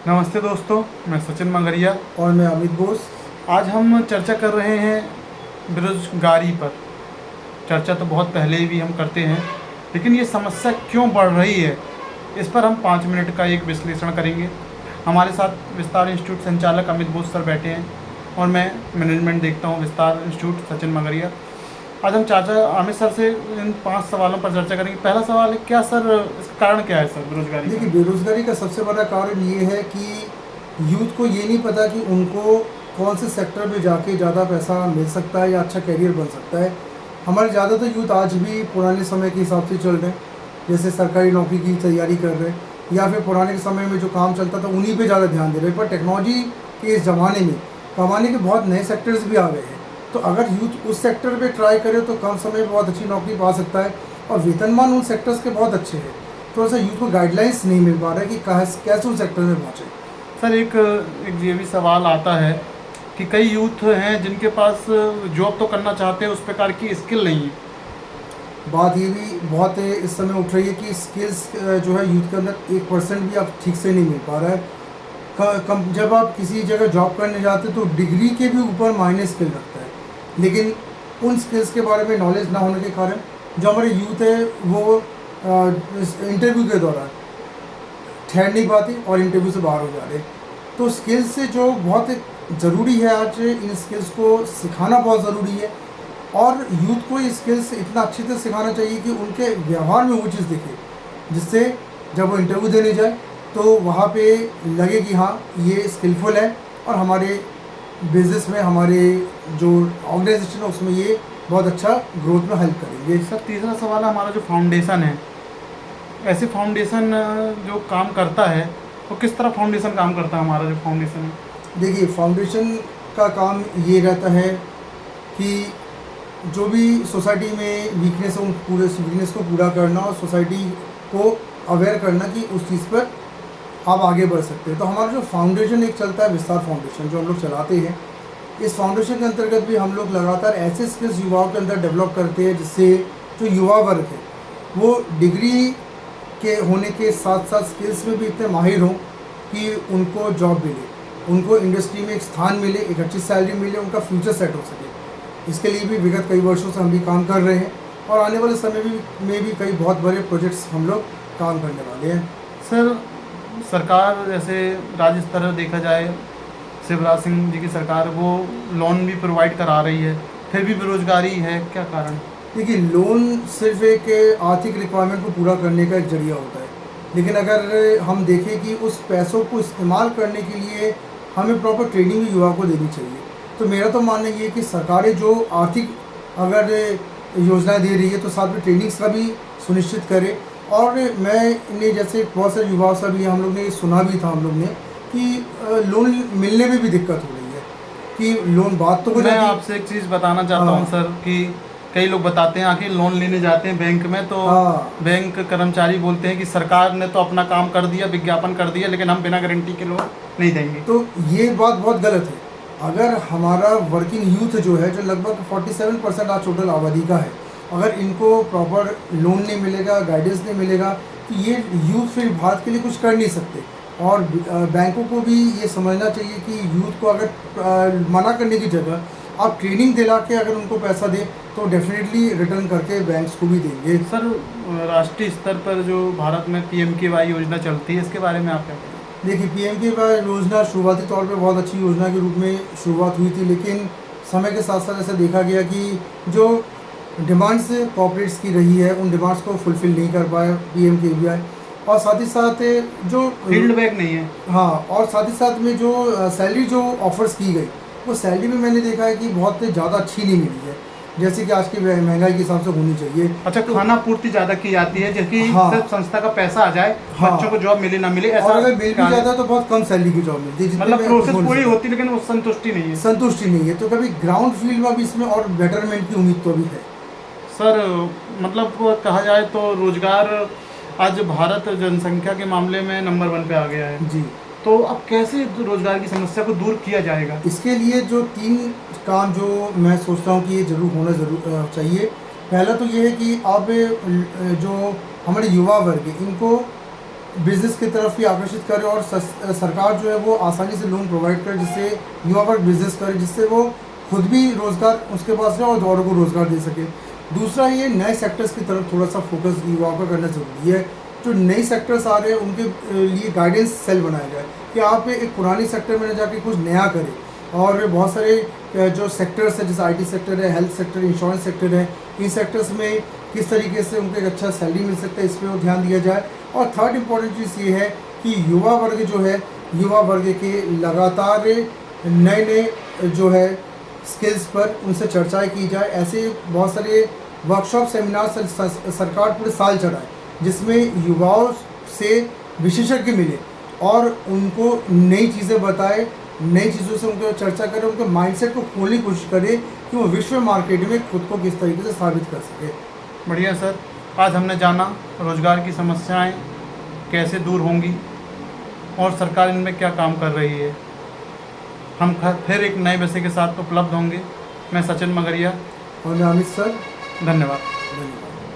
नमस्ते दोस्तों, मैं सचिन मंगरिया। और मैं अमित बोस। आज हम चर्चा कर रहे हैं बेरोजगारी पर। चर्चा तो बहुत पहले भी हम करते हैं, लेकिन ये समस्या क्यों बढ़ रही है, इस पर हम 5 मिनट का एक विश्लेषण करेंगे। हमारे साथ विस्तार इंस्टीट्यूट संचालक अमित बोस सर बैठे हैं और मैं मैनेजमेंट देखता हूँ विस्तार इंस्टीट्यूट सचिन मंगरिया। आज हम चर्चा अमित सर से इन 5 सवालों पर चर्चा करेंगे। पहला सवाल है, क्या सर इसका कारण क्या है सर बेरोजगारी देखिए, का? बेरोज़गारी का सबसे बड़ा कारण ये है कि यूथ को ये नहीं पता कि उनको कौन से सेक्टर में जाके ज़्यादा पैसा मिल सकता है या अच्छा करियर बन सकता है। हमारे ज़्यादातर यूथ आज भी पुराने समय के हिसाब से चल रहे हैं, जैसे सरकारी नौकरी की तैयारी कर रहे हैं या फिर पुराने के समय में जो काम चलता था उन्हीं पे ज़्यादा ध्यान दे रहे हैं। पर टेक्नोलॉजी के इस ज़माने में कमाने के बहुत नए सेक्टर्स भी आ गए हैं, तो अगर यूथ उस सेक्टर पे ट्राई करे तो कम समय में बहुत अच्छी नौकरी पा सकता है और वेतनमान उन सेक्टर्स के बहुत अच्छे हैं। थोड़ा सा यूथ को गाइडलाइंस नहीं मिल पा रहा है कि कैसे उस सेक्टर में पहुँचे। सर एक ये भी सवाल आता है कि कई यूथ हैं जिनके पास जॉब तो करना चाहते हैं, उस प्रकार की स्किल नहीं है। बात ये भी बहुत इस समय उठ रही है कि स्किल्स जो है यूथ के अंदर 1% भी अब ठीक से नहीं मिल पा रहा है। जब आप किसी जगह जॉब करने जाते हैं तो डिग्री के भी ऊपर मायने स्किल रखता है, लेकिन उन स्किल्स के बारे में नॉलेज ना होने के कारण जो हमारे यूथ है वो इंटरव्यू के दौरान ठहर नहीं पाते और इंटरव्यू से बाहर हो जा रहे। तो स्किल्स से जो बहुत ज़रूरी है, आज इन स्किल्स को सिखाना बहुत ज़रूरी है और यूथ को ये स्किल्स इतना अच्छे से सिखाना चाहिए कि उनके व्यवहार में वो चीज़ दिखे, जिससे जब वो इंटरव्यू देने जाए तो वहाँ पे लगे कि हाँ ये स्किलफुल है और हमारे बिजनेस में, हमारे जो ऑर्गेनाइजेशन है उसमें ये बहुत अच्छा ग्रोथ में हेल्प करेंगे। सर तीसरा सवाल है हमारा, जो फाउंडेशन है, ऐसे फाउंडेशन जो काम करता है वो किस तरह फाउंडेशन काम करता है? हमारा जो फाउंडेशन है, देखिए, फाउंडेशन का काम ये रहता है कि जो भी सोसाइटी में वीकनेस है उन पूरे वीकनेस को पूरा करना और सोसाइटी को अवेयर करना कि उस चीज़ पर आप आगे बढ़ सकते हैं। तो हमारा जो फाउंडेशन एक चलता है विस्तार फाउंडेशन, जो हम लोग चलाते हैं, इस फाउंडेशन के अंतर्गत भी हम लोग लगातार ऐसे स्किल्स युवाओं के अंदर डेवलप करते हैं जिससे जो युवा वर्ग है वो डिग्री के होने के साथ साथ स्किल्स में भी इतने माहिर हों कि उनको जॉब मिले, उनको इंडस्ट्री में एक स्थान मिले, एक अच्छी सैलरी मिले, उनका फ्यूचर सेट हो सके। इसके लिए भी विगत कई वर्षों से हम भी काम कर रहे हैं और आने वाले समय में भी कई बहुत बड़े प्रोजेक्ट्स हम लोग काम करने वाले हैं। सर सरकार, जैसे राज्य स्तर पर देखा जाए, शिवराज सिंह जी की सरकार वो लोन भी प्रोवाइड करा रही है, फिर भी बेरोजगारी है, क्या कारण? देखिए, लोन सिर्फ एक आर्थिक रिक्वायरमेंट को पूरा करने का एक जरिया होता है, लेकिन अगर हम देखें कि उस पैसों को इस्तेमाल करने के लिए हमें प्रॉपर ट्रेनिंग भी युवा को देनी चाहिए। तो मेरा तो मानना ये है कि सरकारें जो आर्थिक अगर योजनाएं दे रही है तो साथ में ट्रेनिंग्स का भी सुनिश्चित करे। और मैं ने जैसे बहुत सारे युवाओं से भी हम लोग ने सुना भी था हम लोग ने कि लोन मिलने में भी दिक्कत हो रही है कि लोन बात तो हो मैं जाती है। आपसे एक चीज़ बताना चाहता हूँ हाँ। सर कि कई लोग बताते हैं आखिर लोन लेने जाते हैं बैंक में, तो हाँ। बैंक कर्मचारी बोलते हैं कि सरकार ने तो अपना काम कर दिया, विज्ञापन कर दिया, लेकिन हम बिना गारंटी के लोन नहीं देंगे। तो ये बात बहुत गलत है। अगर हमारा वर्किंग यूथ जो है, जो लगभग 47% आज टोटल आबादी का है, अगर इनको प्रॉपर लोन नहीं मिलेगा, गाइडेंस नहीं मिलेगा, तो ये यूथ फिर भारत के लिए कुछ कर नहीं सकते। और बैंकों को भी ये समझना चाहिए कि यूथ को अगर मना करने की जगह आप ट्रेनिंग दिला के अगर उनको पैसा दें तो डेफिनेटली रिटर्न करके बैंक्स को भी देंगे। सर राष्ट्रीय स्तर पर जो भारत में PMKY योजना चलती है, इसके बारे में आप क्या कहें? देखिए, PMKY योजना शुरुआती तौर पे बहुत अच्छी योजना के रूप में शुरुआत हुई थी, लेकिन समय के साथ साथ ऐसा देखा गया कि जो डिमांड्स कॉर्पोरेट्स की रही है उन डिमांड्स को फुलफ़िल नहीं कर पाया PMKY। और साथ ही साथ जो फील्ड बैक नहीं है। हाँ, और साथ ही साथ में जो सैलरी जो ऑफर्स की गई वो सैलरी भी मैंने देखा है कि बहुत ज़्यादा अच्छी नहीं मिली है, जैसे कि आज की महंगाई के हिसाब से होनी चाहिए। अच्छा, तो खाना पूर्ति ज़्यादा की जाती है, जबकि हाँ, सिर्फ संस्था का पैसा आ जाए, हाँ, बच्चों को जॉब मिले ना मिले, और ऐसा अगर मिल भी कारण है। जाता है तो बहुत कम सैलरी की जॉब मिलती है, जितने मतलब में प्रोसेस हो नहीं पूरी सकता। होती, लेकिन वो संतुष्टि नहीं है। संतुष्टि नहीं है, तो कभी ग्राउंड फील्ड में भी इसमें और बेटरमेंट की उम्मीद तो अभी है। सर मतलब कहा जाए तो रोजगार आज भारत जनसंख्या के मामले में नंबर 1 पे आ गया है, जी। तो अब कैसे रोजगार की समस्या को दूर किया जाएगा? इसके लिए जो 3 काम जो मैं सोचता हूँ कि ये ज़रूर होना चाहिए। पहला तो ये है कि अब जो हमारे युवा वर्ग है इनको बिजनेस की तरफ भी आकर्षित करे और सरकार जो है वो आसानी से लोन प्रोवाइड करे, जिससे युवा वर्ग बिजनेस करे, जिससे वो खुद भी रोज़गार उसके पास रहे और औरों को रोज़गार दे सके। दूसरा, ये नए सेक्टर्स की तरफ थोड़ा सा फोकस युवाओं का करना ज़रूरी है। जो नई सेक्टर्स आ रहे हैं उनके लिए गाइडेंस सेल बनाया जाए कि आप एक पुरानी सेक्टर में न जाके कुछ नया करें, और बहुत सारे जो सेक्टर्स है जैसे आईटी सेक्टर है, हेल्थ सेक्टर, इंश्योरेंस सेक्टर है, इन सेक्टर्स में किस तरीके से उनको एक अच्छा सैलरी मिल सकता है, इस पर ध्यान दिया जाए। और थर्ड इम्पॉर्टेंट चीज़ ये है कि युवा वर्ग जो है, युवा वर्ग के लगातार नए नए जो है स्किल्स पर उनसे चर्चाएं की जाए। ऐसे बहुत सारे वर्कशॉप सेमिनार सरकार पूरे साल चलाए, जिसमें युवाओं से विशेषज्ञ मिले और उनको नई चीज़ें बताए, नई चीज़ों से उनको चर्चा करें, उनके माइंडसेट को खोलने की कोशिश करें कि वो विश्व मार्केट में खुद को किस तरीके से साबित कर सके। बढ़िया सर, आज हमने जाना रोज़गार की समस्याएं कैसे दूर होंगी और सरकार इनमें क्या काम कर रही है। हम फिर एक नए विषय के साथ उपलब्ध होंगे। मैं सचिन मगरिया और अमित सर, धन्यवाद। धन्यवाद।